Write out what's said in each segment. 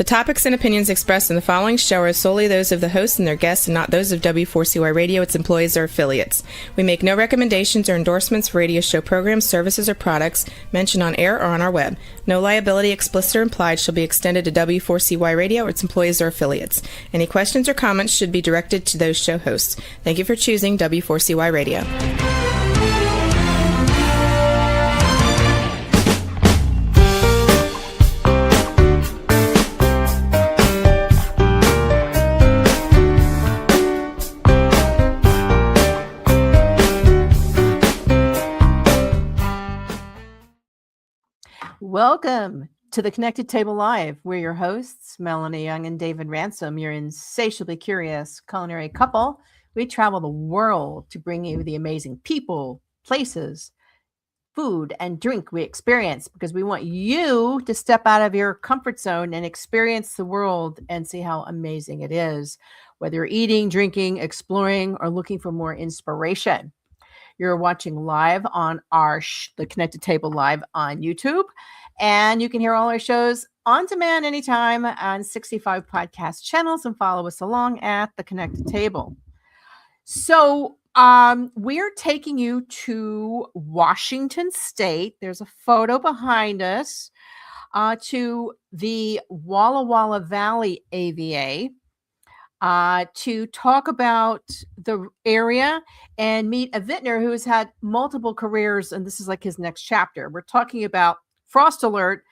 topics and opinions expressed in the following show are solely those of the host and their guests and not those of W4CY Radio, its employees, or affiliates. We make no recommendations or endorsements for radio show programs, services, or products mentioned on air or on our web. No liability, explicit or implied, shall be extended to W4CY Radio or its employees or affiliates. Any questions or comments should be directed to those show hosts. Thank you for choosing W4CY Radio. Welcome to the Connected Table Live. We're your hosts, Melanie Young and David Ransom, your insatiably curious culinary couple. We travel the world to bring you the amazing people, places, food, and drink we experience because we want you to step out of your comfort zone and experience the world and see how amazing it is, whether you're eating, drinking, exploring, or looking for more inspiration. You're watching live on the Connected Table Live on YouTube. And you can hear all our shows on demand anytime on 65 podcast channels and follow us along at the Connected Table. So we're taking you to Washington State. There's a photo behind us to the Walla Walla Valley AVA to talk about the area and meet a vintner who has had multiple careers. And this is like his next chapter. We're talking about Frost alert,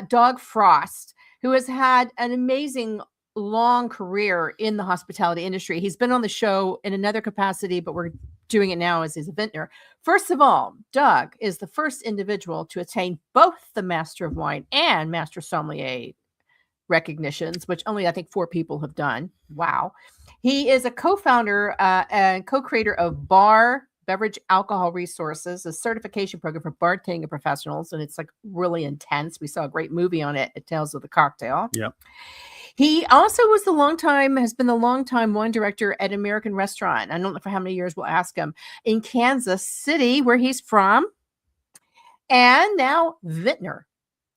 Doug Frost, who has had an amazing long career in the hospitality industry. He's been on the show in another capacity, but we're doing it now as he's a vintner. First of all, Doug is the first individual to attain both the Master of Wine and Master Sommelier recognitions, which only I think 4 people have done. Wow. He is a co-founder and co-creator of Beverage Alcohol Resources, a certification program for bartending professionals, and it's like really intense. We saw a great movie on it, Tales of the Cocktail. Yep. He also has been the longtime wine director at American Restaurant. I don't know for how many years, we'll ask him, in Kansas City, where he's from. And now Vintner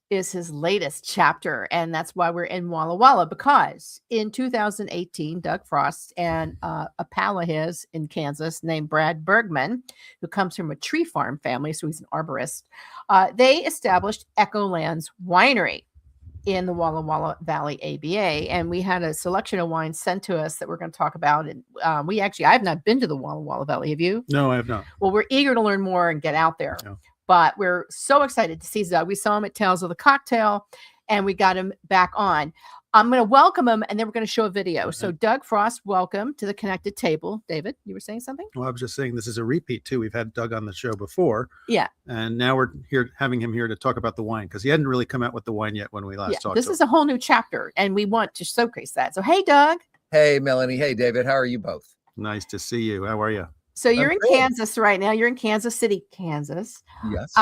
is his latest chapter. And that's why we're in Walla Walla, because in 2018, Doug Frost and a pal of his in Kansas named Brad Bergman, who comes from a tree farm family, so he's an arborist, they established Echolands Winery in the Walla Walla Valley ABA. And we had a selection of wines sent to us that we're going to talk about. And I have not been to the Walla Walla Valley. Have you? No, I have not. Well, we're eager to learn more and get out there. No. But we're so excited to see Doug. We saw him at Tales of the Cocktail, and we got him back on. I'm going to welcome him, and then we're going to show a video. Okay. So, Doug Frost, welcome to the Connected Table. David, you were saying something? Well, I was just saying this is a repeat, too. We've had Doug on the show before. Yeah. And now we're having him here to talk about the wine, because he hadn't really come out with the wine yet when we last talked. This is a whole new chapter, and we want to showcase that. So, hey, Doug. Hey, Melanie. Hey, David. How are you both? Nice to see you. How are you? So you're in Kansas right now. You're in Kansas City, Kansas. Yes.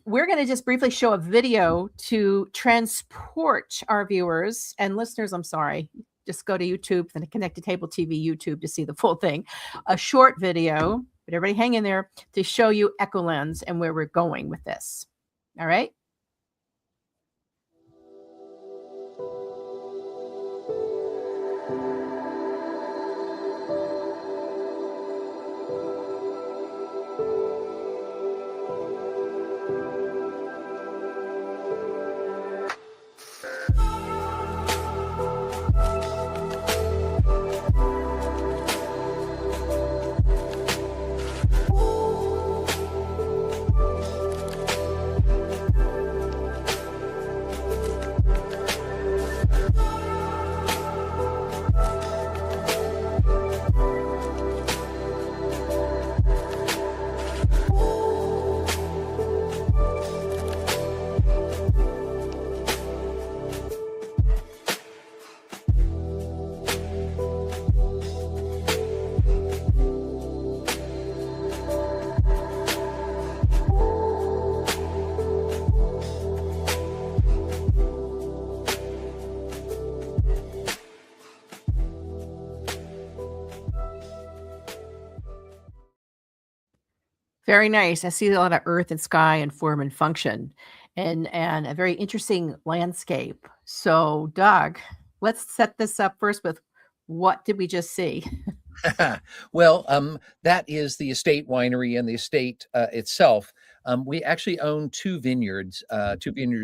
We're going to just briefly show a video to transport our viewers and listeners. I'm sorry. Just go to YouTube, the Connected Table TV YouTube to see the full thing. A short video, but everybody hang in there to show you Echolands and where we're going with this. All right. Very nice. I see a lot of earth and sky and form and function. and a very interesting landscape. So, Doug, let's set this up first with what did we just see? Well, that is the estate winery and the estate itself. We actually own two vineyard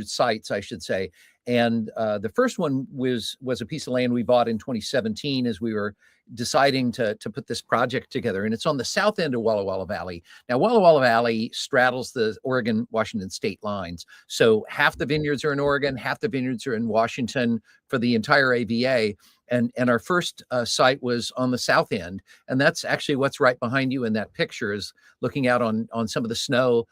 sites, I should say. And the first one was a piece of land we bought in 2017 as we were deciding to put this project together. And it's on the south end of Walla Walla Valley. Now, Walla Walla Valley straddles the Oregon-Washington state lines. So half the vineyards are in Oregon, half the vineyards are in Washington for the entire AVA. And our first site was on the south end. And that's actually what's right behind you in that picture, is looking out on some of the snow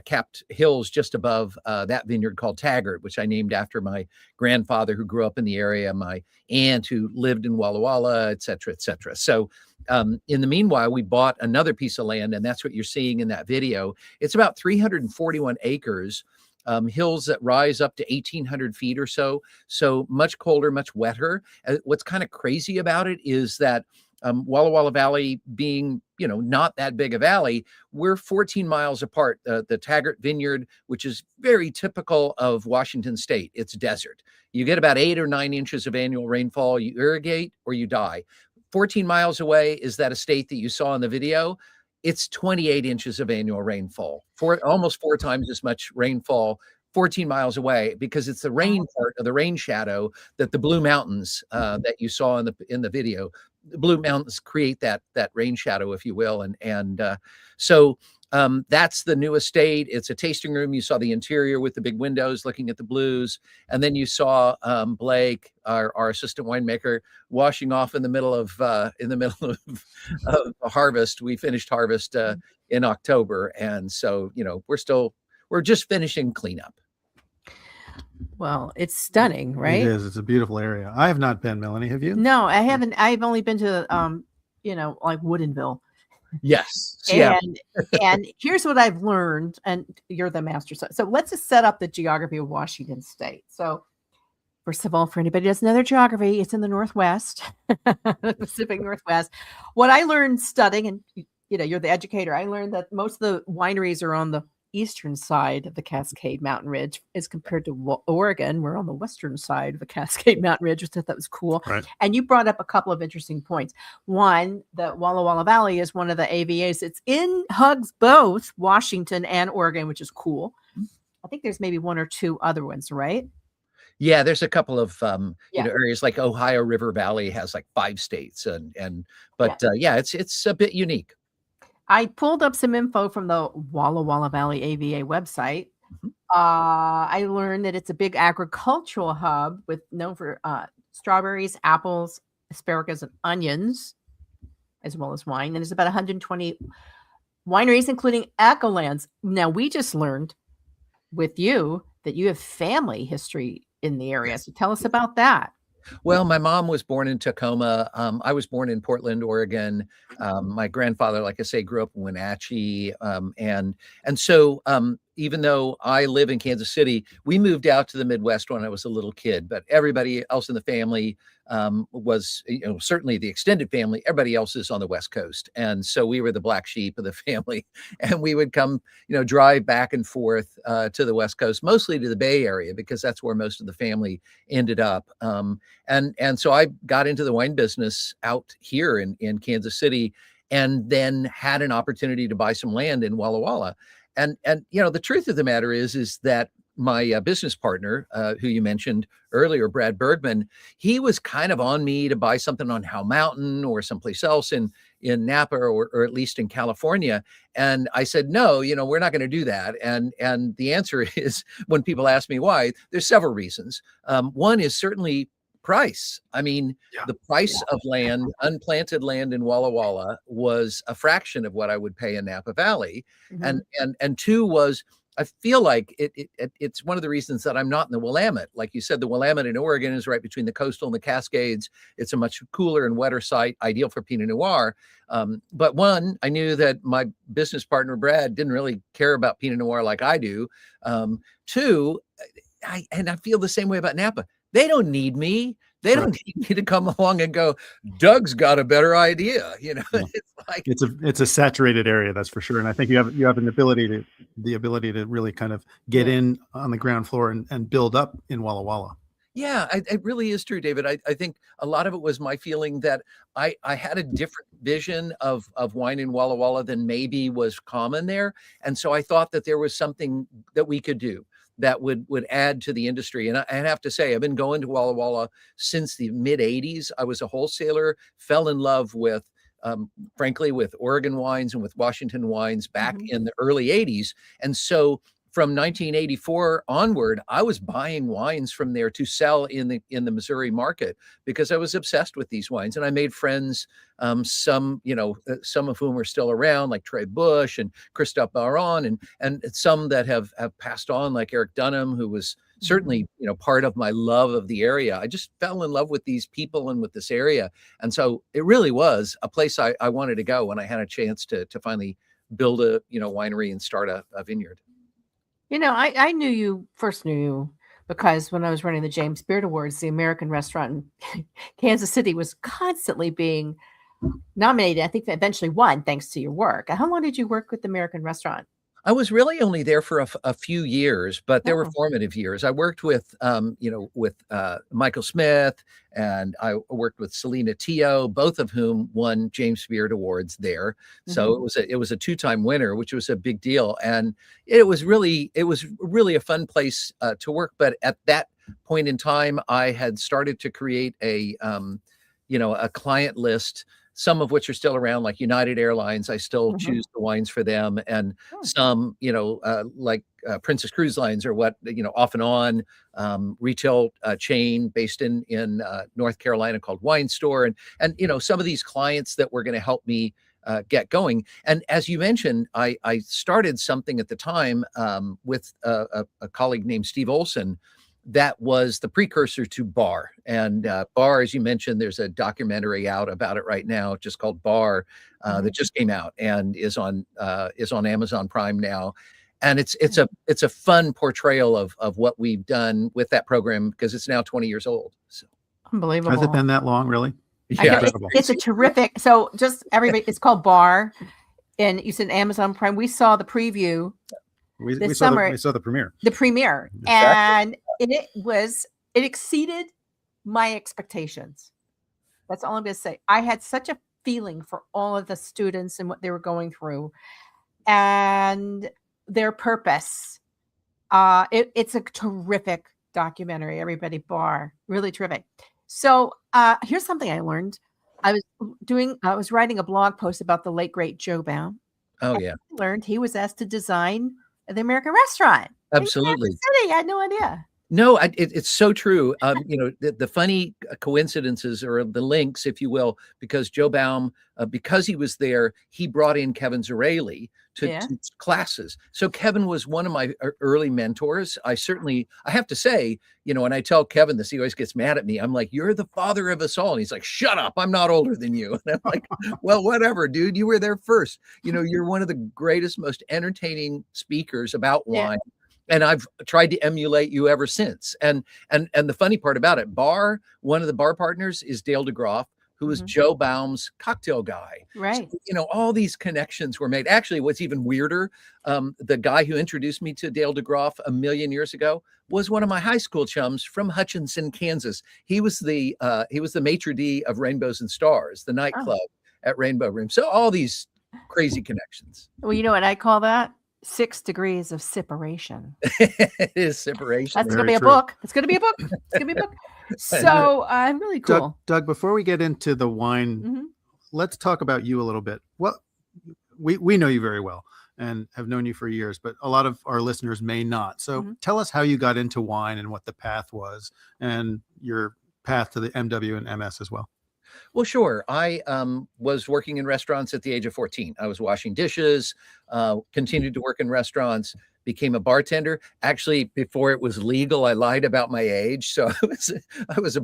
capped hills just above that vineyard called Taggart, which I named after my grandfather who grew up in the area, my aunt who lived in Walla Walla, et cetera, et cetera. So in the meanwhile, we bought another piece of land, and that's what you're seeing in that video. It's about 341 acres. Hills that rise up to 1,800 feet or so. So much colder, much wetter. What's kind of crazy about it is that Walla Walla Valley being, not that big a valley, we're 14 miles apart. The Taggart Vineyard, which is very typical of Washington State, it's desert. You get about 8 or 9 inches of annual rainfall. You irrigate or you die. 14 miles away is that estate that you saw in the video. It's 28 inches of annual rainfall, almost 4 times as much rainfall 14 miles away, because it's the rain part of the rain shadow that the Blue Mountains that you saw in the video. The Blue Mountains create that rain shadow, if you will, so that's the new estate. It's a tasting room. You saw the interior with the big windows looking at the blues, and then you saw Blake, our assistant winemaker, washing off in the middle of harvest. We finished harvest in October, and so we're just finishing cleanup. Well, it's stunning, right? It is. It's a beautiful area. I have not been, Melanie. Have you? No, I haven't. I've only been to like Woodinville. Yes. And here's what I've learned, and you're the master. So let's just set up the geography of Washington State. So first of all, for anybody who doesn't know their geography, it's in the Northwest, the Pacific Northwest. What I learned studying, and you're the educator, I learned that most of the wineries are on the eastern side of the Cascade Mountain Ridge as compared to Oregon. We're on the western side of the Cascade Mountain Ridge, which I thought that was cool. Right. And you brought up a couple of interesting points. One, the Walla Walla Valley is one of the AVAs. It's hugs both Washington and Oregon, which is cool. I think there's maybe 1 or 2 other ones, right? Yeah, there's a couple of areas like Ohio River Valley has like 5 states, but it's a bit unique. I pulled up some info from the Walla Walla Valley AVA website. Mm-hmm. I learned that it's a big agricultural hub known for strawberries, apples, asparagus, and onions, as well as wine. And there's about 120 wineries, including Echolands. Now, we just learned with you that you have family history in the area. So tell us about that. Well, my mom was born in Tacoma. I was born in Portland, Oregon. My grandfather, like I say, grew up in Wenatchee. And so even though I live in Kansas City, we moved out to the Midwest when I was a little kid. But everybody else in the family was, certainly the extended family, everybody else is on the West Coast. And so we were the black sheep of the family. And we would come, drive back and forth to the West Coast, mostly to the Bay Area, because that's where most of the family ended up. And so I got into the wine business out here in Kansas City, and then had an opportunity to buy some land in Walla Walla. And the truth of the matter is that my business partner, who you mentioned earlier, Brad Bergman, he was kind of on me to buy something on Howe Mountain or someplace else in Napa or at least in California. And I said, no, we're not going to do that. And the answer is, when people ask me why, there's several reasons. One is certainly price. I mean, the price of land, unplanted land in Walla Walla, was a fraction of what I would pay in Napa Valley. Mm-hmm. And 2 was, I feel like it's one of the reasons that I'm not in the Willamette. Like you said, the Willamette in Oregon is right between the coastal and the Cascades. It's a much cooler and wetter site, ideal for Pinot Noir. But 1, I knew that my business partner, Brad, didn't really care about Pinot Noir like I do. 2, I feel the same way about Napa. They don't need me. They don't need me to come along and go, Doug's got a better idea. Yeah. It's like, It's a saturated area, that's for sure. And I think you have the ability to really kind of get in on the ground floor and build up in Walla Walla. yeah, it really is true, David. I think a lot of it was my feeling that I had a different vision of wine in Walla Walla than maybe was common there. And so I thought that there was something that we could do that would add to the industry. And I have to say, I've been going to Walla Walla since the mid 80s. I was a wholesaler, fell in love with, frankly, with Oregon wines and with Washington wines back in the early 80s. And so from 1984 onward, I was buying wines from there to sell in the Missouri market because I was obsessed with these wines. And I made friends, some of whom are still around, like Trey Bush and Christophe Baron, and some that have passed on, like Eric Dunham, who was certainly, part of my love of the area. I just fell in love with these people and with this area. And so it really was a place I wanted to go when I had a chance to finally build a, winery and start a vineyard. I knew you because when I was running the James Beard Awards, the American restaurant in Kansas City was constantly being nominated. I think they eventually won thanks to your work. How long did you work with the American restaurant? I was really only there for a few years, but they were formative years. I worked with, Michael Smith, and I worked with Selena Tio, both of whom won James Beard Awards there. So it was a two-time winner, which was a big deal, and it was really a fun place to work. But at that point in time, I had started to create a client list, some of which are still around, like United Airlines. I still choose the wines for them. And some, like Princess Cruise Lines, or what, off and on, retail chain based in North Carolina called Wine Store. And some of these clients that were going to help me get going. And as you mentioned, I started something at the time with a colleague named Steve Olson, that was the precursor to Bar. And Bar, as you mentioned, there's a documentary out about it right now, just called Bar, that just came out and is on Amazon Prime now. And it's a fun portrayal of what we've done with that program, because it's now 20 years old. So unbelievable. Has it been that long, really? Yeah, it's a terrific. So just everybody, it's called Bar, and you said Amazon Prime. We saw the preview. We saw the premiere. The premiere. Exactly. And it exceeded my expectations. That's all I'm going to say. I had such a feeling for all of the students and what they were going through and their purpose. It's a terrific documentary, everybody. Bar, really terrific. So here's something I learned. I was writing a blog post about the late, great Joe Baum. Oh, yeah. I learned he was asked to design the American restaurant. Absolutely. City. I had no idea. No, it's so true. The funny coincidences, or the links, if you will, because Joe Baum, because he was there, he brought in Kevin Zarelli to teach classes. So Kevin was one of my early mentors. I have to say, and I tell Kevin this, he always gets mad at me. I'm like, you're the father of us all. And he's like, shut up, I'm not older than you. And I'm like, well, whatever, dude, you were there first. You're one of the greatest, most entertaining speakers about wine. And I've tried to emulate you ever since. And the funny part about it, one of the bar partners is Dale DeGroff, who was Joe Baum's cocktail guy. Right. So, all these connections were made. Actually, what's even weirder, the guy who introduced me to Dale DeGroff a million years ago was one of my high school chums from Hutchinson, Kansas. He was the maitre d' of Rainbows and Stars, the nightclub at Rainbow Room. So all these crazy connections. Well, you know what I call that? 6 degrees of separation. It is separation. That's going to be a book. It's going to be a book. It's going to be a book. So really cool. Doug, before we get into the wine, let's talk about you a little bit. Well, we know you very well and have known you for years, but a lot of our listeners may not. So tell us how you got into wine and what the path was, and your path to the MW and MS as well. Well, sure. I was working in restaurants at the age of 14. I was washing dishes, continued to work in restaurants, became a bartender. Actually, before it was legal, I lied about my age. So I was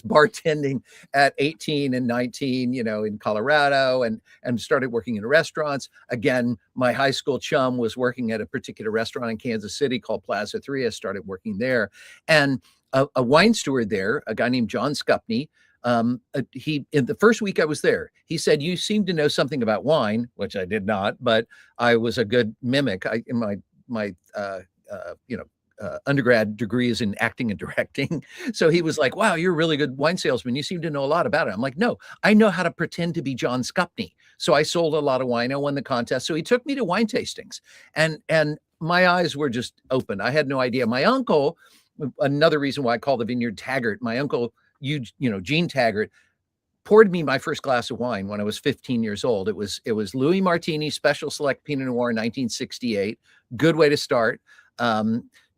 bartending at 18 and 19, in Colorado, and started working in restaurants. Again, my high school chum was working at a particular restaurant in Kansas City called Plaza 3. I started working there. And a wine steward there, a guy named John Scupney. He in the first week I was there, he said, "You seem to know something about wine," which I did not, but I was a good mimic. In my undergrad degree is in acting and directing. So he was like, "Wow, you're a really good wine salesman. You seem to know a lot about it." I'm like, "No, I know how to pretend to be John Scupney." So I sold a lot of wine. I won the contest. So he took me to wine tastings, and my eyes were just open. I had no idea. My uncle, another reason why I call the vineyard Taggart, my uncle, Gene Taggart, poured me my first glass of wine when I was 15 years old. It was Louis Martini Special Select Pinot Noir 1968. Good way to start.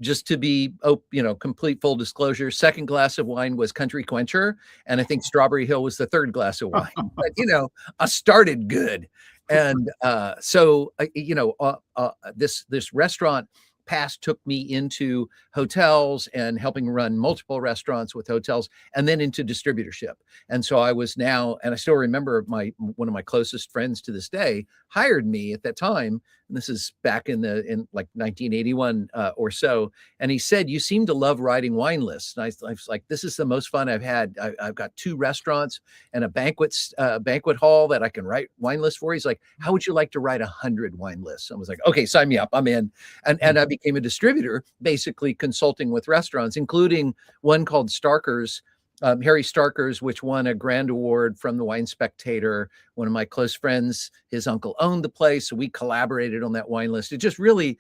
Just to be, complete full disclosure, second glass of wine was Country Quencher, and I think Strawberry Hill was the third glass of wine. But I started good, and this restaurant past took me into hotels and helping run multiple restaurants with hotels, and then into distributorship. And so I was now, and I still remember one of my closest friends to this day hired me at that time. And this is back in like 1981 or so. And he said, "You seem to love writing wine lists." And I was like, "This is the most fun I've had. I've got 2 restaurants and a banquet hall that I can write wine lists for." He's like, "How would you like to write 100 wine lists?" I was like, "Okay, sign me up. I'm in." And I became a distributor, basically consulting with restaurants, including one called Starker's, Harry Starker's, which won a grand award from the Wine Spectator. One of my close friends, his uncle owned the place, so we collaborated on that wine list. It just really,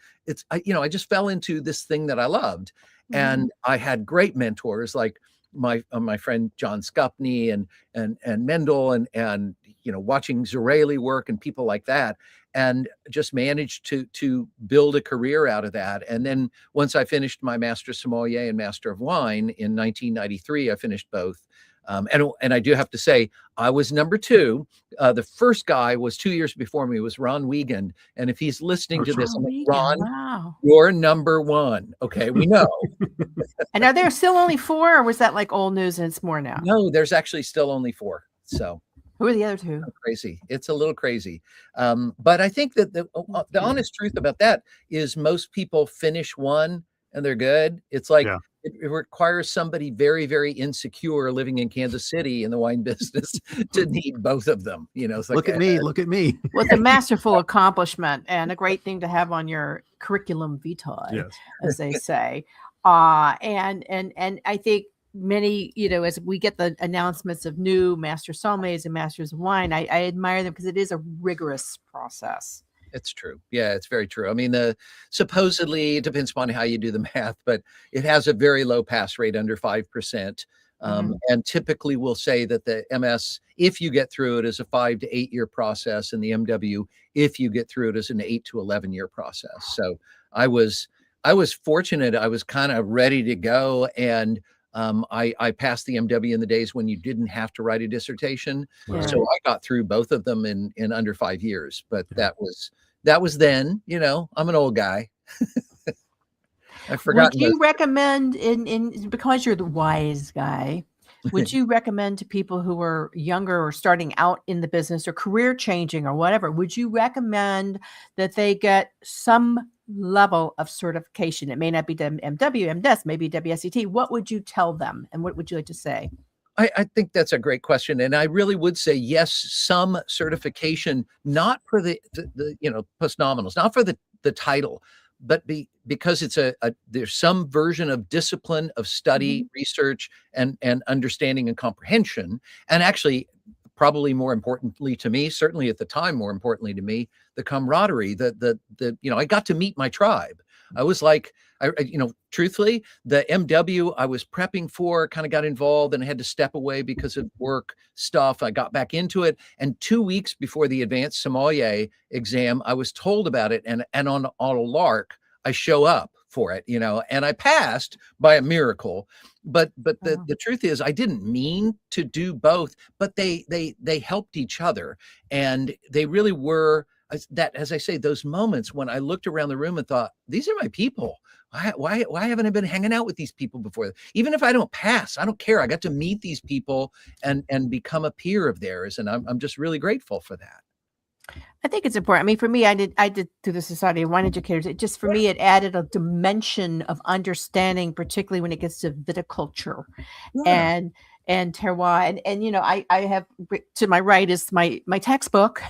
I just fell into this thing that I loved, and I had great mentors like my friend John Scupney and Mendel and watching Zareli work and people like that, and just managed to build a career out of that. And then once I finished my Master Sommelier and Master of Wine in 1993, I finished both. And I do have to say, I was number 2. The first guy was 2 years before me, was Ron Wiegand. And if he's listening to this, I'm like, "Ron, wow, you're number 1. Okay, we know." And are there still only 4, or was that like old news and it's more now? No, there's actually still only 4. So who are the other 2? crazy. It's a little crazy. But I think that the honest truth about that is most people finish one and they're good. It's like, it requires somebody very, very insecure living in Kansas City in the wine business to need both of them. It's like, look at me. Well, it's a masterful accomplishment and a great thing to have on your curriculum vitae, as they say. And I think many, as we get the announcements of new master sommeliers and masters of wine, I admire them because it is a rigorous process. It's true. Yeah, it's very true. I mean, supposedly it depends upon how you do the math, but it has a very low pass rate, under 5%. And typically we'll say that the MS, if you get through it, is a 5 to 8 year process, and the MW, if you get through it, is an 8 to 11 year process. So I was fortunate. I was kind of ready to go, and I passed the MW in the days when you didn't have to write a dissertation. So I got through both of them in under 5 years. But that was then. I'm an old guy. I forgot. Would you recommend, because you're the wise guy, would you recommend to people who are younger or starting out in the business or career changing or whatever, would you recommend that they get some level of certification? It may not be MW, MDES, maybe WSET. What would you tell them, and what would you like to say? I think that's a great question, and I really would say yes, some certification, not for the postnominals, not for the title, but because it's there's some version of discipline, of study, research, and understanding and comprehension, and actually, probably more importantly to me, certainly at the time, more importantly to me, the camaraderie. I got to meet my tribe. I was like, truthfully, the MW I was prepping for kind of got involved and I had to step away because of work stuff. I got back into it, and 2 weeks before the advanced sommelier exam, I was told about it, and on a lark, I show up for it, and I passed by a miracle. But the truth is, I didn't mean to do both, but they helped each other, and they really were. That, as I say, those moments when I looked around the room and thought, these are my people. Why haven't I been hanging out with these people before? Even if I don't pass, I don't care. I got to meet these people and become a peer of theirs. And I'm just really grateful for that. I think it's important. I mean, for me, I did through the Society of Wine Educators. It just, for me, it added a dimension of understanding, particularly when it gets to viticulture Yeah. and terroir. And I have to my right is my textbook,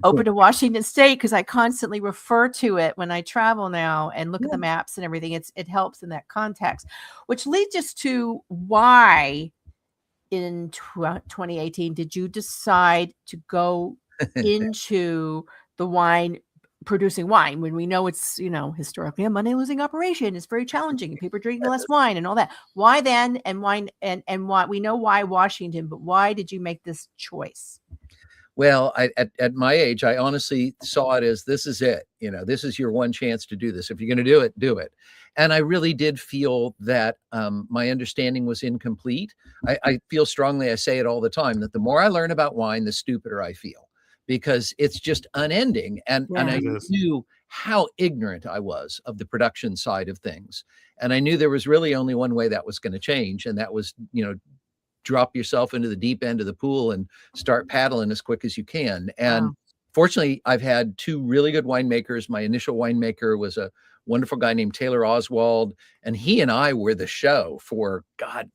Open to Washington State, because I constantly refer to it when I travel now and look at the maps and everything. It helps in that context, which leads us to why in 2018 did you decide to go into the producing wine when we know it's historically a money losing operation? It's very challenging and people are drinking less wine and all that. Why then? And wine and why? We know why Washington, but why did you make this choice? Well, at my age, I honestly saw it as this is it. This is your one chance to do this. If you're going to do it, do it. And I really did feel that my understanding was incomplete. I feel strongly, I say it all the time, that the more I learn about wine, the stupider I feel, because it's just unending. And I knew how ignorant I was of the production side of things. And I knew there was really only one way that was going to change. And that was, drop yourself into the deep end of the pool and start paddling as quick as you can. And fortunately, I've had two really good winemakers. My initial winemaker was a wonderful guy named Taylor Oswald, and he and I were the show for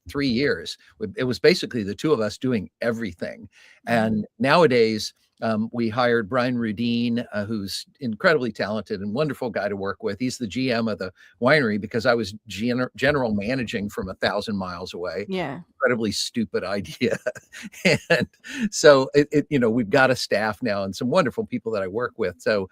3 years. It was basically the two of us doing everything. And nowadays, we hired Brian Rudine, who's incredibly talented and wonderful guy to work with. He's the GM of the winery because I was general managing from 1,000 miles away. Yeah. Incredibly stupid idea. And so we've got a staff now and some wonderful people that I work with. So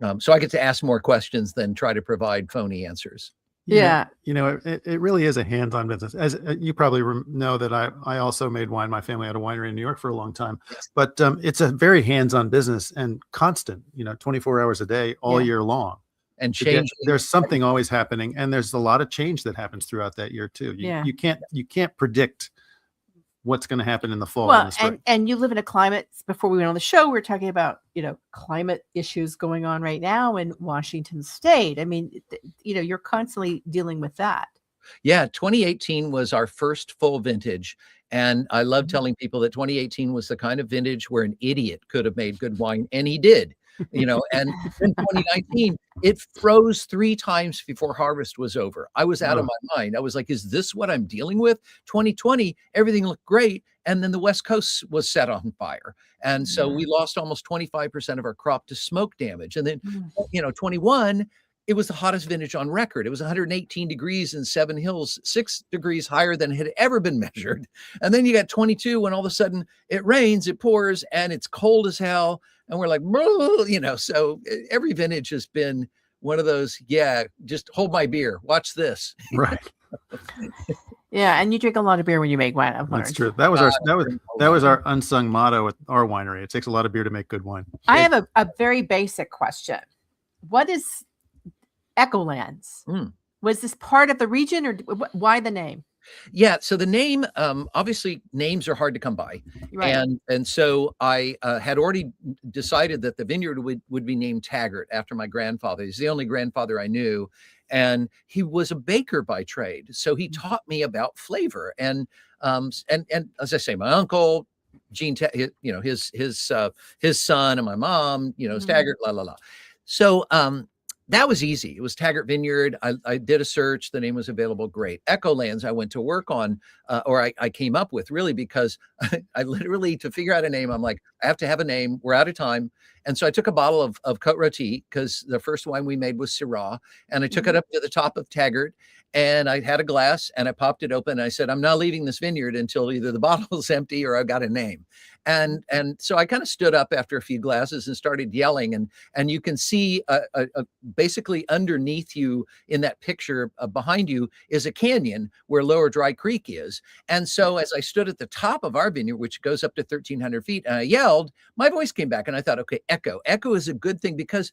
I get to ask more questions than try to provide phony answers. Yeah. It really is a hands-on business. As you probably know that I also made wine. My family had a winery in New York for a long time, but it's a very hands-on business and constant, 24 hours a day, all year long. And change. There's something always happening. And there's a lot of change that happens throughout that year too. You can't predict what's going to happen in the fall. Well, and the spring. and you live in a climate. Before we went on the show, we were talking about climate issues going on right now in Washington State. I mean, you're constantly dealing with that. Yeah, 2018 was our first full vintage, and I love telling people that 2018 was the kind of vintage where an idiot could have made good wine, and he did. And in 2019, it froze 3 times before harvest was over. I was out of my mind. I was like, is this what I'm dealing with? 2020, everything looked great. And then the West Coast was set on fire. And so we lost almost 25% of our crop to smoke damage. And then, 21, it was the hottest vintage on record. It was 118 degrees in Seven Hills, 6 degrees higher than had ever been measured. And then you got 22 when all of a sudden it rains, it pours, and it's cold as hell. And we're like, so every vintage has been one of those, just hold my beer, watch this. Right. Yeah, and you drink a lot of beer when you make wine. That's true. That was our unsung motto at our winery. It takes a lot of beer to make good wine. I have a very basic question. What is Echolands? Was this part of the region, or why the name? Yeah, so the name, obviously names are hard to come by. Right. And so I had already decided that the vineyard would be named Taggart after my grandfather. He's the only grandfather I knew. And he was a baker by trade. So he taught me about flavor. And as I say, my uncle, Gene, his son and my mom, Taggart, la, la, la. So that was easy. It was Taggart Vineyard. I did a search. The name was available. Great. Echolands I went to work on, or I came up with, really, because I literally, to figure out a name, I'm like, I have to have a name. We're out of time. And so I took a bottle of Côte Rôtie, because the first wine we made was Syrah. And I took it up to the top of Taggart, and I had a glass, and I popped it open. And I said, I'm not leaving this vineyard until either the bottle's empty or I've got a name. And so I kind of stood up after a few glasses and started yelling. And you can see basically underneath you in that picture behind you is a canyon where Lower Dry Creek is. And so as I stood at the top of our vineyard, which goes up to 1,300 feet, and I yelled, my voice came back. And I thought, okay, echo. Echo is a good thing, because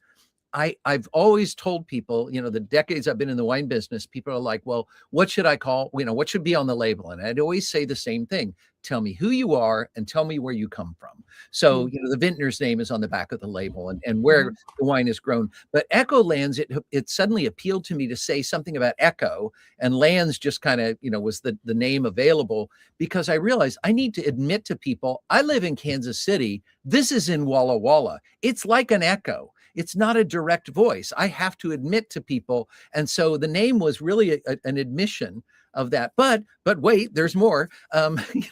I've always told people, the decades I've been in the wine business, people are like, well, what should I call, what should be on the label? And I'd always say the same thing: tell me who you are and tell me where you come from. So, the vintner's name is on the back of the label and where the wine is grown. But Echolands, it suddenly appealed to me to say something about echo, and lands just kind of, was the name available, because I realized I need to admit to people, I live in Kansas City. This is in Walla Walla. It's like an echo. It's not a direct voice. I have to admit to people. And so the name was really an admission of that. But wait, there's more,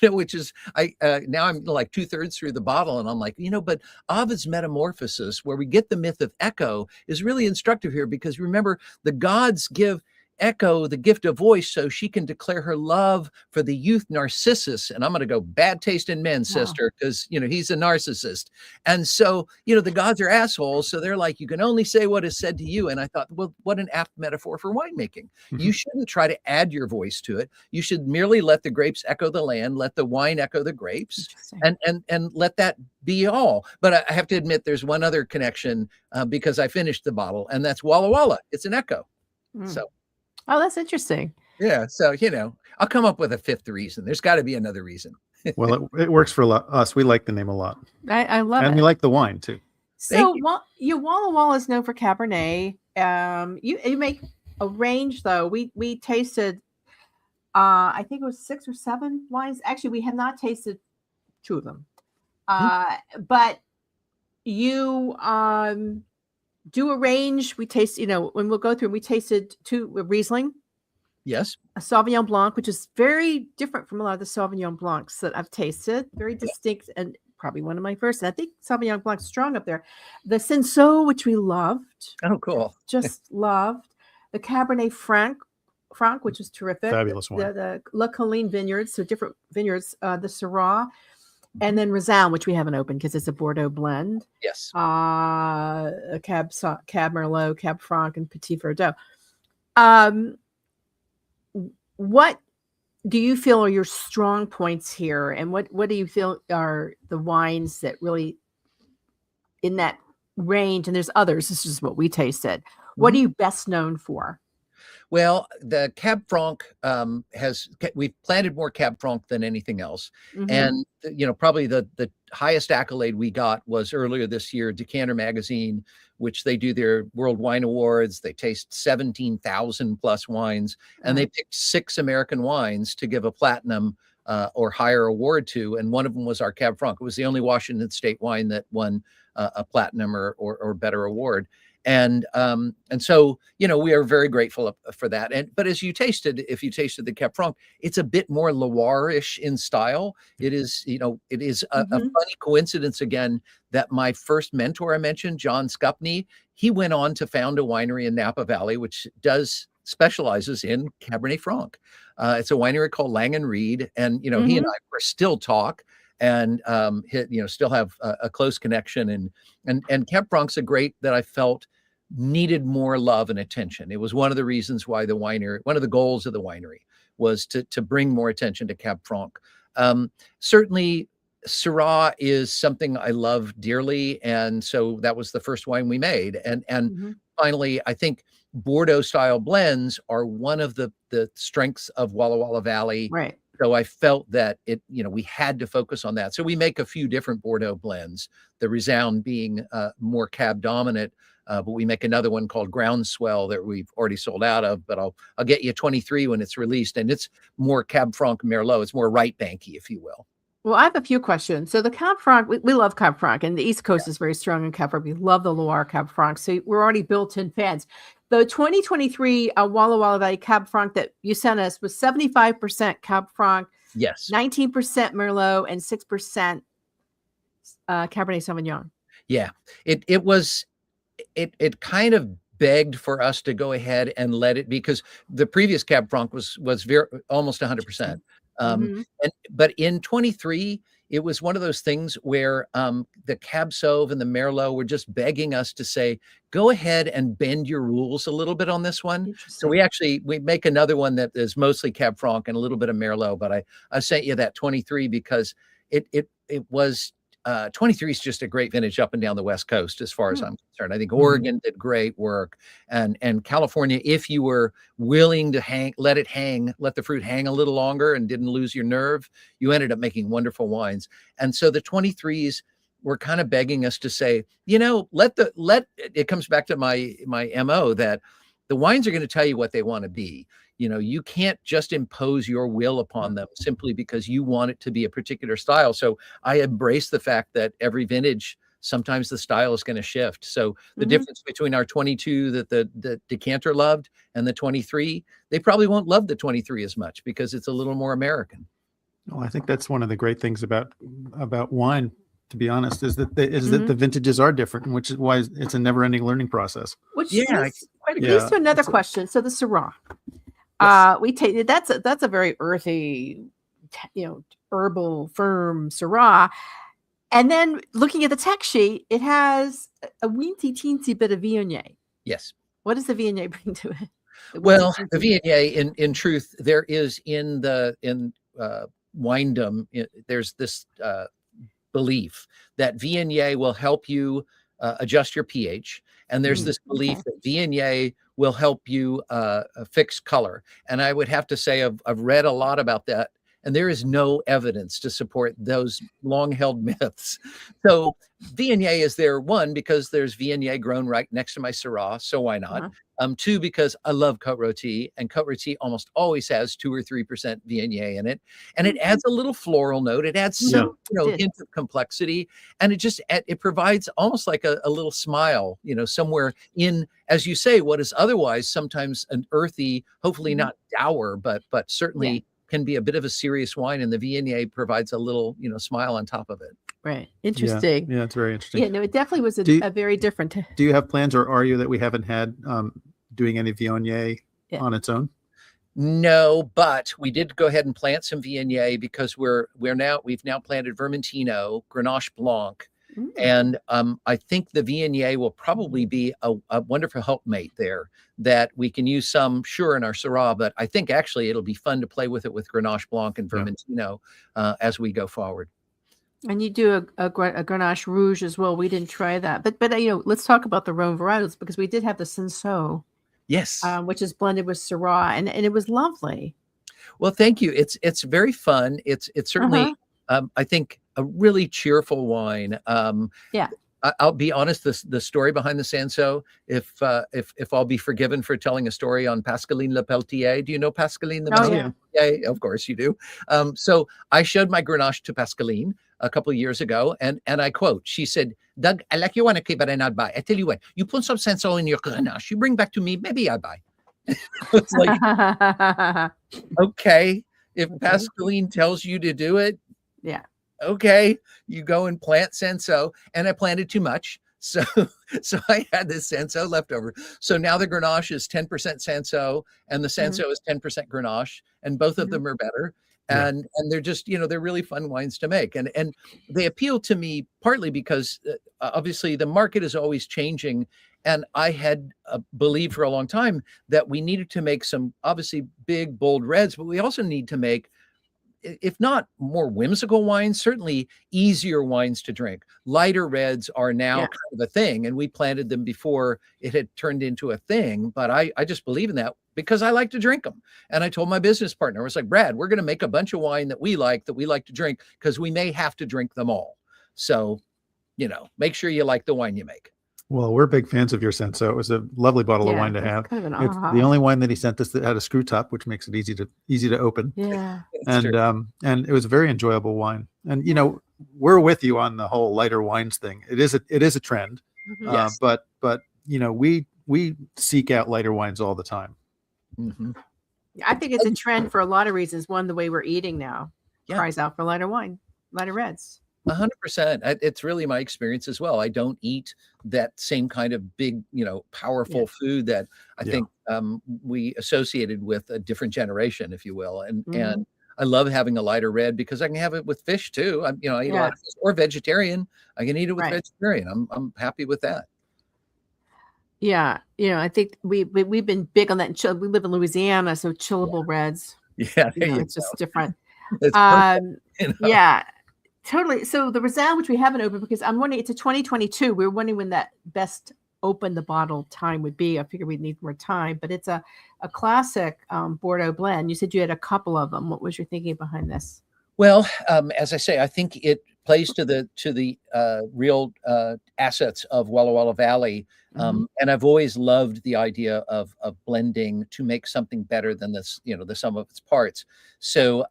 which is, now I'm like 2/3 through the bottle, and I'm like, but Ovid's Metamorphosis, where we get the myth of echo, is really instructive here, because remember, the gods give Echo the gift of voice so she can declare her love for the youth Narcissus. And I'm going to go bad taste in men, sister, because, he's a narcissist. And so, the gods are assholes. So they're like, you can only say what is said to you. And I thought, well, what an apt metaphor for winemaking. You shouldn't try to add your voice to it. You should merely let the grapes echo the land, let the wine echo the grapes, and let that be all. But I have to admit, there's one other connection, because I finished the bottle, and that's Walla Walla. It's an echo. So. Oh, that's interesting. Yeah. So, I'll come up with a fifth reason. There's got to be another reason. Well, it works for us. We like the name a lot. I love it. And we like the wine too. So your Walla Walla is known for Cabernet. You make a range, though. We tasted, I think it was 6 or 7 wines. Actually, we have not tasted 2 of them. But you do a range. We taste, when we'll go through, we tasted 2 Riesling. Yes. A Sauvignon Blanc, which is very different from a lot of the Sauvignon Blancs that I've tasted. Very distinct, and probably one of my first. And I think Sauvignon Blanc's strong up there. The Cinsault, which we loved. Oh, cool. Just loved. The Cabernet Franc, which was terrific. Fabulous wine. The La Colline vineyards, so different vineyards. The Syrah. And then Rosal, which we haven't opened because it's a Bordeaux blend. Yes. A Cab Merlot, Cab Franc, and Petit Verdot. What do you feel are your strong points here? And what do you feel are the wines that really in that range? And there's others. This is what we tasted. What are you best known for? Well, the Cab Franc we've planted more Cab Franc than anything else. And, probably the highest accolade we got was earlier this year, Decanter Magazine, which they do their World Wine Awards. They taste 17,000 plus wines, and they picked 6 American wines to give a platinum or higher award to. And one of them was our Cab Franc. It was the only Washington State wine that won a platinum or better award. And so, we are very grateful for that. But if you tasted the Cab Franc, it's a bit more Loire-ish in style. It is, a funny coincidence again that my first mentor I mentioned, John Scupney, he went on to found a winery in Napa Valley, which specializes in Cabernet Franc. It's a winery called Lang and Reed. And, he and I still talk. And still have a close connection, and Cab Franc's a grape that I felt needed more love and attention. It was one of the reasons why one of the goals of the winery was to bring more attention to Cab Franc. Certainly, Syrah is something I love dearly, and so that was the first wine we made. And finally, I think Bordeaux style blends are one of the strengths of Walla Walla Valley. Right. So I felt that we had to focus on that. So we make a few different Bordeaux blends, the Resound being more Cab dominant, but we make another one called Groundswell that we've already sold out of, but I'll get you 23 when it's released, and it's more Cab Franc Merlot. It's more right banky, if you will. Well, I have a few questions. So the Cab Franc, we love Cab Franc, and the East Coast is very strong in Cab Franc. We love the Loire Cab Franc, so we're already built-in fans. The 2023 Walla Walla Valley Cab Franc that you sent us was 75% Cab Franc, yes, 19% Merlot, and 6% Cabernet Sauvignon. Yeah, it kind of begged for us to go ahead and let it, because the previous Cab Franc was very almost 100%. But in 23, it was one of those things where the Cab Sauv and the Merlot were just begging us to say, go ahead and bend your rules a little bit on this one. So we make another one that is mostly Cab Franc and a little bit of Merlot. But I sent you that 23 because it was 23 is just a great vintage up and down the West Coast, as far as I'm concerned. I think Oregon did great work, and California, if you were willing to let the fruit hang a little longer and didn't lose your nerve, you ended up making wonderful wines. And so the 23s were kind of begging us to say, it comes back to my MO that the wines are going to tell you what they want to be. You can't just impose your will upon them simply because you want it to be a particular style. So I embrace the fact that every vintage, sometimes the style is going to shift. So the difference between our 22 that the decanter loved and the 23, they probably won't love the 23 as much because it's a little more American. Well, I think that's one of the great things about wine, to be honest, is that the vintages are different, which is why it's a never-ending learning process. Which leads to another question. So the Syrah. We take that's a very earthy, herbal, firm Syrah. And then looking at the text sheet, it has a teensy bit of Viognier. Yes. What does the Viognier bring to it? Well, the Viognier, in truth, there is in winedom, there's this belief that Viognier will help you adjust your pH. And there's this belief that Viognier will help you fix color. And I would have to say I've read a lot about that, and there is no evidence to support those long-held myths. So Viognier is there, one, because there's Viognier grown right next to my Syrah, so why not? Two, because I love Côte Rôtie, and Côte Rôtie almost always has 2 or 3% Viognier in it, and it adds a little floral note. It adds some, hint of complexity, and it provides almost like a little smile, somewhere in, as you say, what is otherwise sometimes an earthy, hopefully not dour, but certainly can be a bit of a serious wine, and the Viognier provides a little, smile on top of it. Right. Interesting. Yeah, it's very interesting. Yeah, no, it definitely was a very different. Do you have plans, or are you, that we haven't had doing any Viognier on its own? No, but we did go ahead and plant some Viognier because we've now planted Vermentino, Grenache Blanc, and I think the Viognier will probably be a wonderful helpmate there that we can use some, sure, in our Syrah, but I think actually it'll be fun to play with it with Grenache Blanc and Vermentino as we go forward. And you do a Grenache Rouge as well. We didn't try that, but let's talk about the Rhone varietals, because we did have the Cinsault. Yes, which is blended with Syrah, and it was lovely. Well, thank you. It's very fun. It's certainly I think a really cheerful wine. I'll be honest, the story behind the Cinsault, if I'll be forgiven for telling a story on Pascaline Lepelletier. Do you know Pascaline Lepelletier? Yeah, of course you do. So I showed my Grenache to Pascaline a couple of years ago, and I quote, she said, "Doug, I like your wine, okay, but I not buy. I tell you what, you put some Cinsault in your Grenache, you bring back to me, maybe I buy." It's like, okay, if Pascaline tells you to do it, okay, you go and plant Cinsault, and I planted too much. So I had this Cinsault left over. So now the Grenache is 10% Cinsault, and the Cinsault is 10% Grenache, and both of them are better. And they're just, they're really fun wines to make. And they appeal to me partly because obviously the market is always changing. And I had believed for a long time that we needed to make some obviously big, bold reds, but we also need to make, if not more whimsical wines, certainly easier wines to drink. Lighter reds are now kind of a thing, and we planted them before it had turned into a thing. But I just believe in that because I like to drink them. And I told my business partner, I was like, Brad, we're going to make a bunch of wine that we like to drink, because we may have to drink them all. So, make sure you like the wine you make. Well, we're big fans of your Cinsault. It was a lovely bottle of wine to have. Kind of it's the only wine that he sent us that had a screw top, which makes it easy to open. Yeah. And it was a very enjoyable wine. And we're with you on the whole lighter wines thing. It is a trend. Yes. But we seek out lighter wines all the time. I think it's a trend for a lot of reasons. One, the way we're eating now cries out for lighter wine, lighter reds. 100%. It's really my experience as well. I don't eat that same kind of big, powerful food that I think we associated with a different generation, if you will. And I love having a lighter red because I can have it with fish too. I eat a lot of fish, or vegetarian. I can eat it with vegetarian. I'm happy with that. Yeah, I think we've been big on that. We live in Louisiana, so chillable reds. Yeah, It's just different. It's perfect, Yeah. Totally. So the Roselle, which we haven't opened, because I'm wondering, it's a 2022. We were wondering when that best open the bottle time would be. I figured we'd need more time, but it's a classic Bordeaux blend. You said you had a couple of them. What was your thinking behind this? Well, as I say, I think it plays to the real assets of Walla Walla Valley. And I've always loved the idea of blending to make something better than this, the sum of its parts. So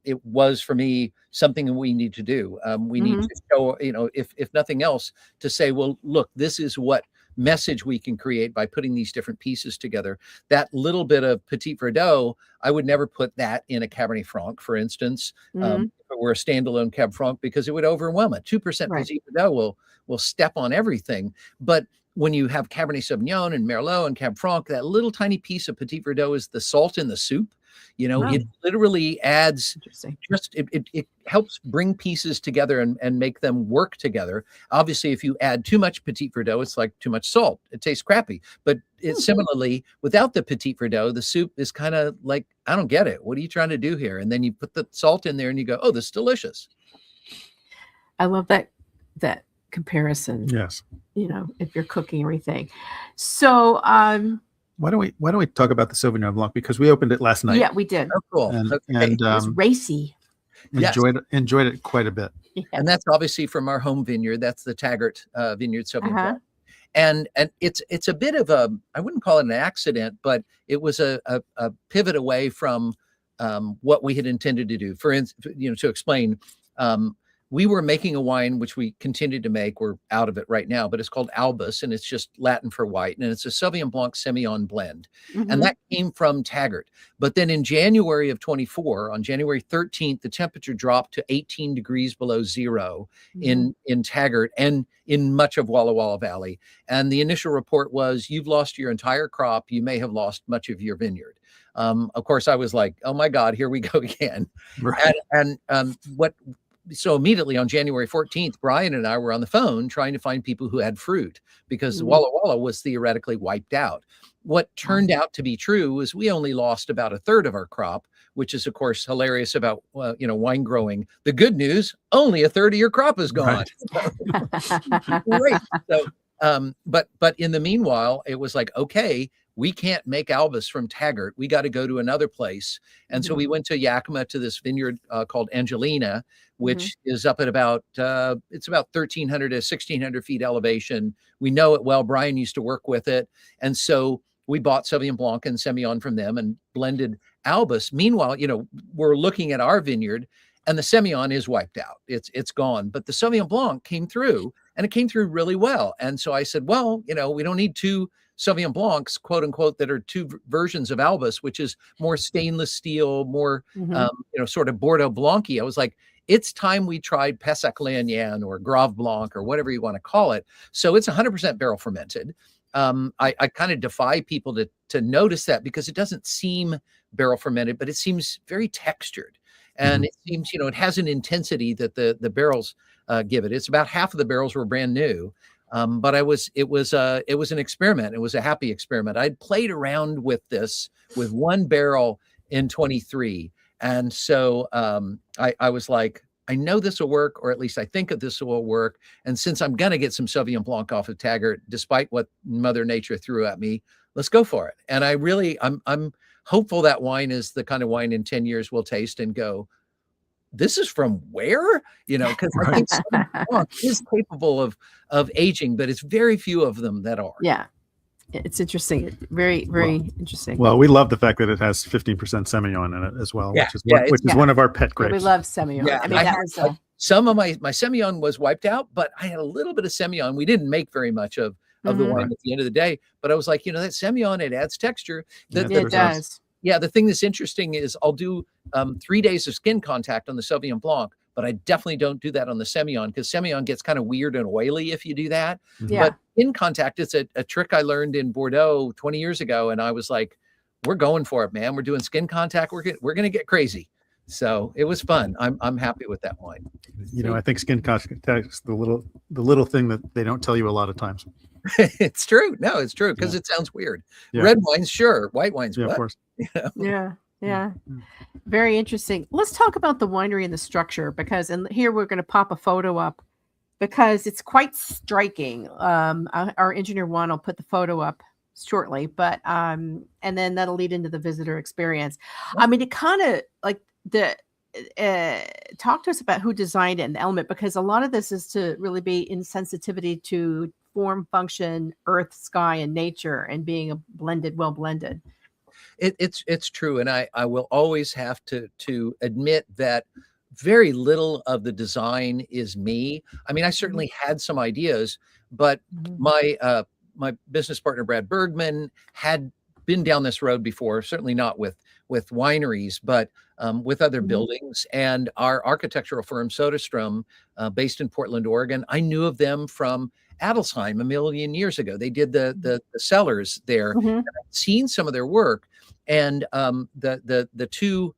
it was for me something we need to do. We need to show, if nothing else, to say, well, look, this is what message we can create by putting these different pieces together. That little bit of Petit Verdot, I would never put that in a Cabernet Franc, for instance, if it were a standalone Cab Franc, because it would overwhelm it. 2% Petit Verdot will step on everything. But when you have Cabernet Sauvignon and Merlot and Cab Franc, that little tiny piece of Petit Verdot is the salt in the soup. It literally adds, it helps bring pieces together and make them work together. Obviously, if you add too much Petit Verdot, it's like too much salt. It tastes crappy. But similarly, without the Petit Verdot, the soup is kind of like, I don't get it. What are you trying to do here? And then you put the salt in there and you go, oh, this is delicious. I love that comparison. Yes. If you're cooking everything. So, why don't we talk about the Sauvignon Blanc, because we opened it last night. Yeah, we did. Oh, cool. And it was racy. Enjoyed it quite a bit. Yes. And that's obviously from our home vineyard. That's the Taggart Vineyard Sauvignon Blanc. And it's a bit of I wouldn't call it an accident, but it was a pivot away from what we had intended to do. For instance, to explain, we were making a wine, which we continue to make. We're out of it right now, but it's called Albus, and it's just Latin for white. And it's a Sauvignon Blanc Semillon blend. And that came from Taggart. But then in January of 24, on January 13th, the temperature dropped to 18 degrees below zero in Taggart and in much of Walla Walla Valley. And the initial report was, you've lost your entire crop. You may have lost much of your vineyard. Of course, I was like, oh my God, here we go again. Right. So immediately on January 14th, Brian and I were on the phone trying to find people who had fruit, because Walla Walla was theoretically wiped out. What turned out to be true was we only lost about a third of our crop, which is, of course, hilarious about, wine growing. The good news, only a third of your crop is gone. Right. Great. So, but in the meanwhile, it was like, okay, we can't make Albus from Taggart. We got to go to another place. And so we went to Yakima, to this vineyard called Angelina, which is up at about, it's about 1,300 to 1,600 feet elevation. We know it well. Brian used to work with it. And so we bought Sauvignon Blanc and Semillon from them and blended Albus. Meanwhile, we're looking at our vineyard and the Semillon is wiped out. It's gone. But the Sauvignon Blanc came through, and it came through really well. And so I said, well, we don't need two Sauvignon Blancs, quote unquote, that are two versions of Albus, which is more stainless steel, more, sort of Bordeaux Blanc-y. I was like, it's time we tried Pessac Léognan or Grave Blanc or whatever you want to call it. So it's 100% barrel fermented. I kind of defy people to notice that, because it doesn't seem barrel fermented, but it seems very textured. And it seems, it has an intensity that the barrels give it. It's about half of the barrels were brand new. But it was an experiment. It was a happy experiment. I'd played around with this with one barrel in 23. And so I was like, I know this will work, or at least I think that this will work. And since I'm going to get some Sauvignon Blanc off of Taggart, despite what Mother Nature threw at me, let's go for it. And I'm hopeful that wine is the kind of wine in 10 years we'll taste and go, this is from where? Because I think Sauvignon Blanc is capable of aging, but it's very few of them that are. Yeah. It's interesting. Very, very interesting. Well, we love the fact that it has 15% Semillon in it as well, which is one of our pet grapes. We love Semillon. Yeah, I mean, that was some of my Semillon was wiped out, but I had a little bit of Semillon. We didn't make very much of the wine at the end of the day, but I was like, that Semillon, it adds texture. It does. Yeah, the thing that's interesting is I'll do 3 days of skin contact on the Sauvignon Blanc, but I definitely don't do that on the Semillon, because Semillon gets kind of weird and oily if you do that. Yeah. But skin contact, it's a trick I learned in Bordeaux 20 years ago, and I was like, we're going for it, man. We're doing skin contact. We're going to get crazy. So it was fun. I'm happy with that wine. I think skin contact is the little thing that they don't tell you a lot of times. It's true. No, it's true, because it sounds weird. Yeah. Red wines, sure. White wines, yeah, what? Of course. Yeah. Yeah. Very interesting. Let's talk about the winery and the structure and here we're going to pop a photo up because it's quite striking. Our engineer Juan will put the photo up shortly, but and then that'll lead into the visitor experience. I mean, it kind of like talk to us about who designed it and the element, because a lot of this is to really be in sensitivity to form, function, earth, sky, and nature, and being well blended. It's true, and I will always have to admit that very little of the design is me. I mean, I certainly had some ideas, but my business partner Brad Bergman had been down this road before. Certainly not with wineries, but with other buildings. And our architectural firm Soderstrom, based in Portland, Oregon, I knew of them from Adelsheim a million years ago. They did the cellars there. And I'd seen some of their work, and the two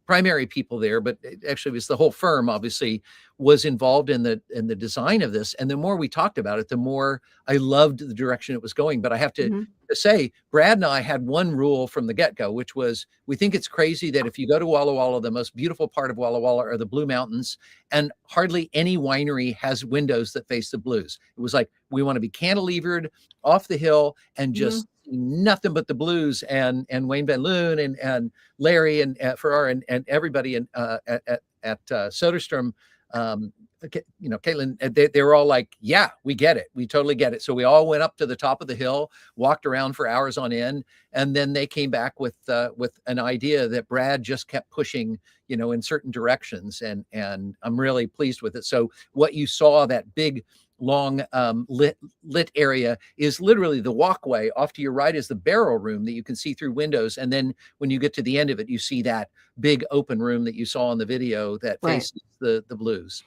primary people there, but actually it was the whole firm, obviously, was involved in the design of this. And the more we talked about it, the more I loved the direction it was going. But I have to say, Brad and I had one rule from the get-go, which was, we think it's crazy that if you go to Walla Walla, the most beautiful part of Walla Walla are the Blue Mountains, and hardly any winery has windows that face the blues. It was like, we want to be cantilevered off the hill and just nothing but the blues, and Wayne Van Loon and Larry and Farrar and everybody at Soderstrom, Caitlin, they were all like, yeah, we get it. We totally get it. So we all went up to the top of the hill, walked around for hours on end. And then they came back with an idea that Brad just kept pushing, in certain directions. And I'm really pleased with it. So what you saw, that big, long lit area, is literally the walkway. Off to your right is the barrel room that you can see through windows, and then when you get to the end of it, you see that big open room that you saw in the video that faces the blues.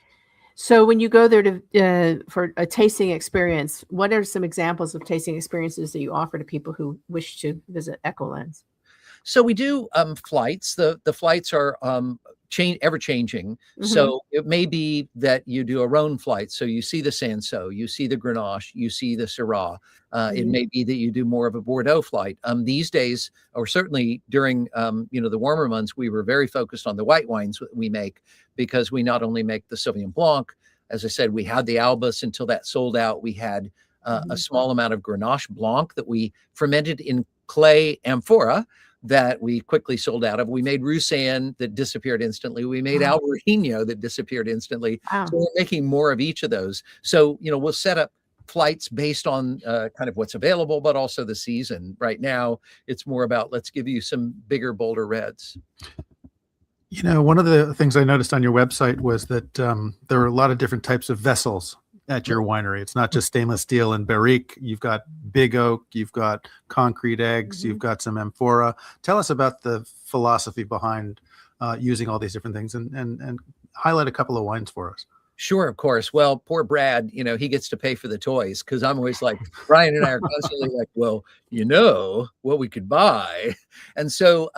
So when you go there for a tasting experience, what are some examples of tasting experiences that you offer to people who wish to visit Echolands? So we do flights. The flights are ever changing. So it may be that you do a Rhone flight. So you see the Sanso, you see the Grenache, you see the Syrah. It may be that you do more of a Bordeaux flight. These days, or certainly during the warmer months, we were very focused on the white wines that we make, because we not only make the Sauvignon Blanc. As I said, we had the Albus until that sold out. We had a small amount of Grenache Blanc that we fermented in clay amphora that we quickly sold out of. We made Roussanne that disappeared instantly. We made Albarino that disappeared instantly. So we're making more of each of those. So, we'll set up flights based on kind of what's available, but also the season. Right now, it's more about, let's give you some bigger, bolder reds. One of the things I noticed on your website was that there are a lot of different types of vessels at your winery. It's not just stainless steel and barrique. You've got big oak, you've got concrete eggs, you've got some amphora. Tell us about the philosophy behind using all these different things, and highlight a couple of wines for us. Sure, of course. Well, poor Brad, he gets to pay for the toys, because I'm always like, Brian and I are constantly like, well, what we could buy. And so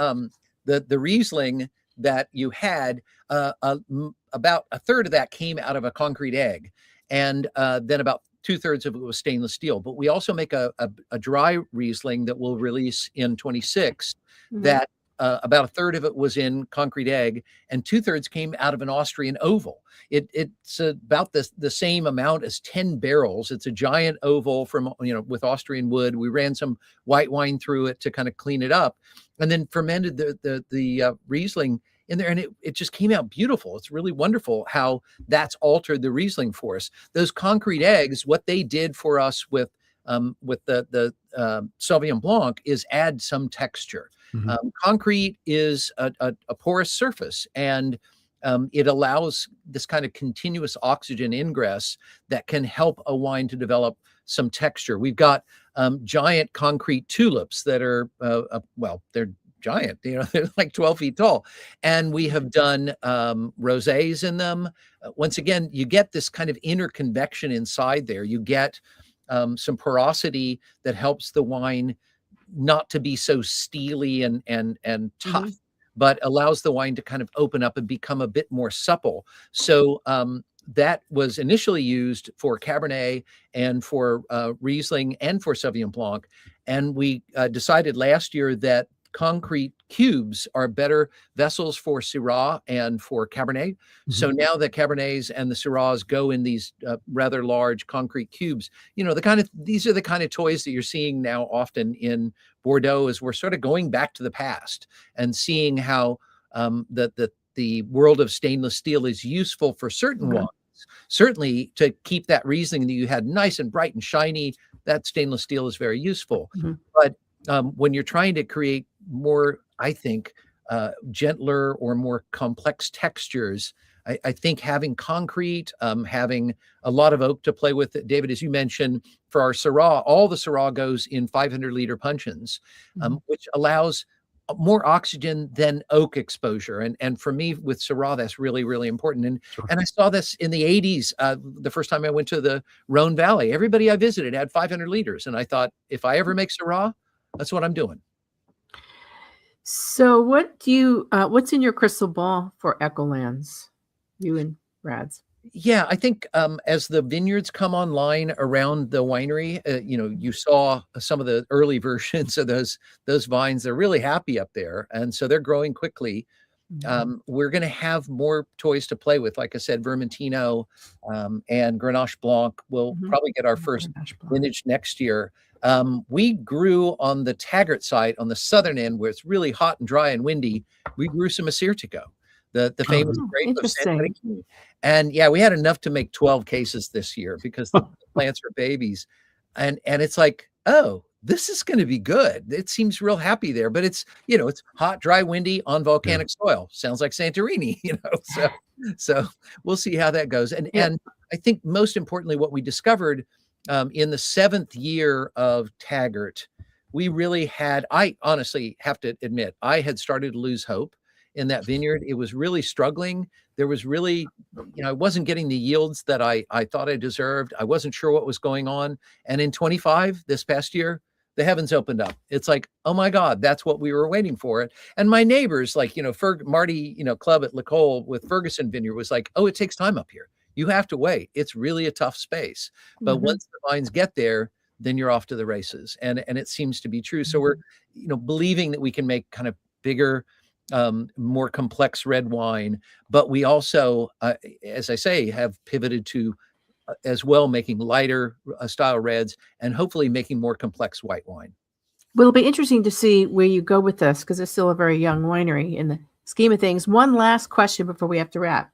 the Riesling that you had, about a third of that came out of a concrete egg. And then about 2/3 of it was stainless steel. But we also make a dry Riesling that we'll release in 26 that about a third of it was in concrete egg, and 2/3 came out of an Austrian oval. It's about the same amount as 10 barrels. It's a giant oval from, with Austrian wood. We ran some white wine through it to kind of clean it up, and then fermented the Riesling in there, and it just came out beautiful. It's really wonderful how that's altered the Riesling for us. Those concrete eggs, what they did for us with the Sauvignon Blanc is add some texture. Concrete is a porous surface, and it allows this kind of continuous oxygen ingress that can help a wine to develop some texture. We've got giant concrete tulips that are, they're giant, they're like 12 feet tall. And we have done rosés in them. Once again, you get this kind of inner convection inside there. You get some porosity that helps the wine not to be so steely and tough, but allows the wine to kind of open up and become a bit more supple. So that was initially used for Cabernet and for Riesling and for Sauvignon Blanc. And we decided last year that concrete cubes are better vessels for Syrah and for Cabernet. So now the Cabernets and the Syrahs go in these rather large concrete cubes. These are the kind of toys that you're seeing now often in Bordeaux, as we're sort of going back to the past and seeing how the world of stainless steel is useful for certain wines. Certainly to keep that Riesling that you had nice and bright and shiny, that stainless steel is very useful. But when you're trying to create more, I think, gentler or more complex textures, I think having concrete, having a lot of oak to play with, David, as you mentioned, for our Syrah, all the Syrah goes in 500-liter puncheons, which allows more oxygen than oak exposure. And for me with Syrah, that's really, really important. And I saw this in the 80s, the first time I went to the Rhone Valley. Everybody I visited had 500 liters. And I thought, if I ever make Syrah, that's what I'm doing. So what's in your crystal ball for Echolands, you and Brad's? Yeah, I think as the vineyards come online around the winery, you saw some of the early versions of those vines. They're really happy up there, and so they're growing quickly. We're going to have more toys to play with. Like I said, Vermentino and Grenache Blanc will probably get our first vintage next year. We grew on the Taggart site on the southern end, where it's really hot and dry and windy. We grew some Assyrtiko, the famous grape of San Joaquin. And yeah, we had enough to make 12 cases this year because the plants are babies. And it's like, oh, this is going to be good. It seems real happy there, but it's hot, dry, windy on volcanic soil. Sounds like Santorini, so we'll see how that goes. And I think most importantly, what we discovered in the 7th year of Taggart, we really I honestly have to admit, I had started to lose hope in that vineyard. It was really struggling. There was really, I wasn't getting the yields that I thought I deserved. I wasn't sure what was going on. And in 25, this past year, the heavens opened up. It's like, oh my God, that's what we were waiting for. And my neighbors, like, Marty, Club at Lacole with Ferguson Vineyard was like, oh, it takes time up here. You have to wait. It's really a tough space. But once the vines get there, then you're off to the races. And it seems to be true. So we're, believing that we can make kind of bigger, more complex red wine, but we also, as I say, have pivoted to as well making lighter style reds and hopefully making more complex white wine. Well, it'll be interesting to see where you go with this because it's still a very young winery in the scheme of things. One last question before we have to wrap.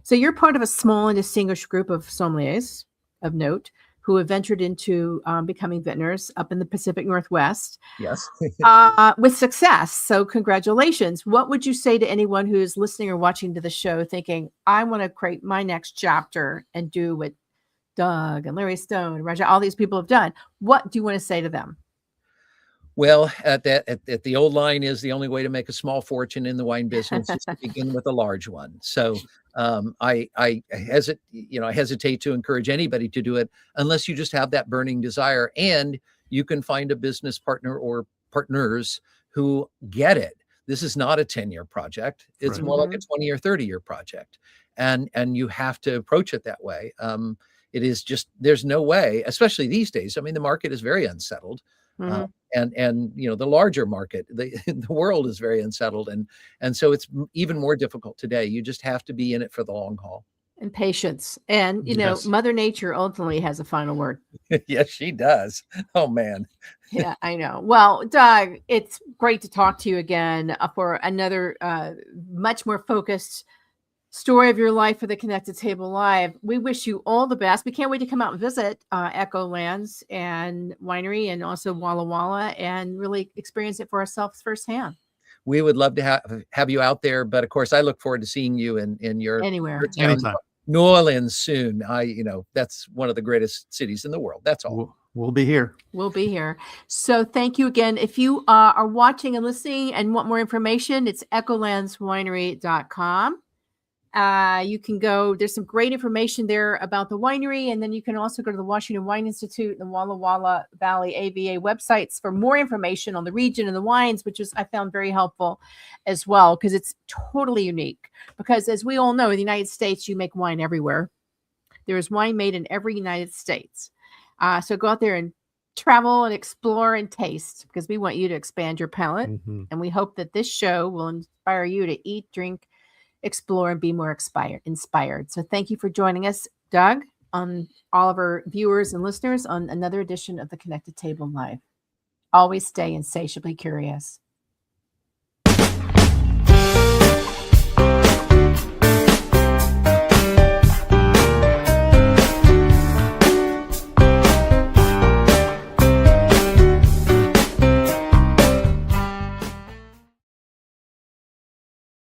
So you're part of a small and distinguished group of sommeliers of note who have ventured into becoming vintners up in the Pacific Northwest. Yes. With success. So congratulations. What would you say to anyone who is listening or watching to the show thinking, I want to create my next chapter and do what Doug and Larry Stone, Raja, all these people have done? What do you want to say to them? Well, at the old line is the only way to make a small fortune in the wine business is to begin with a large one. So I hesitate to encourage anybody to do it unless you just have that burning desire and you can find a business partner or partners who get it. This is not a 10-year project. It's more like a 20 or 30-year project. And you have to approach it that way. It is just, there's no way, especially these days. I mean, the market is very unsettled. And the larger market, the world is very unsettled. And so it's even more difficult today. You just have to be in it for the long haul. And patience. And, Mother Nature ultimately has a final word. Yes, she does. Oh, man. Yeah, I know. Well, Doug, it's great to talk to you again for another much more focused story of your life for the Connected Table Live. We wish you all the best. We can't wait to come out and visit Echolands and Winery and also Walla Walla and really experience it for ourselves firsthand. We would love to have you out there, but of course, I look forward to seeing you in your anywhere, your town, New Orleans soon. That's one of the greatest cities in the world. That's all. We'll be here. We'll be here. So thank you again. If you are watching and listening and want more information, it's echolandswinery.com. You can go, there's some great information there about the winery. And then you can also go to the Washington Wine Institute and the Walla Walla Valley AVA websites for more information on the region and the wines, which I found very helpful as well, because it's totally unique. Because as we all know, in the United States, you make wine everywhere. There is wine made in every United States. So go out there and travel and explore and taste, because we want you to expand your palate. Mm-hmm. And we hope that this show will inspire you to eat, drink, explore, and be more inspired. So thank you for joining us, Doug, on all of our viewers and listeners on another edition of the Connected Table Live. Always stay insatiably curious.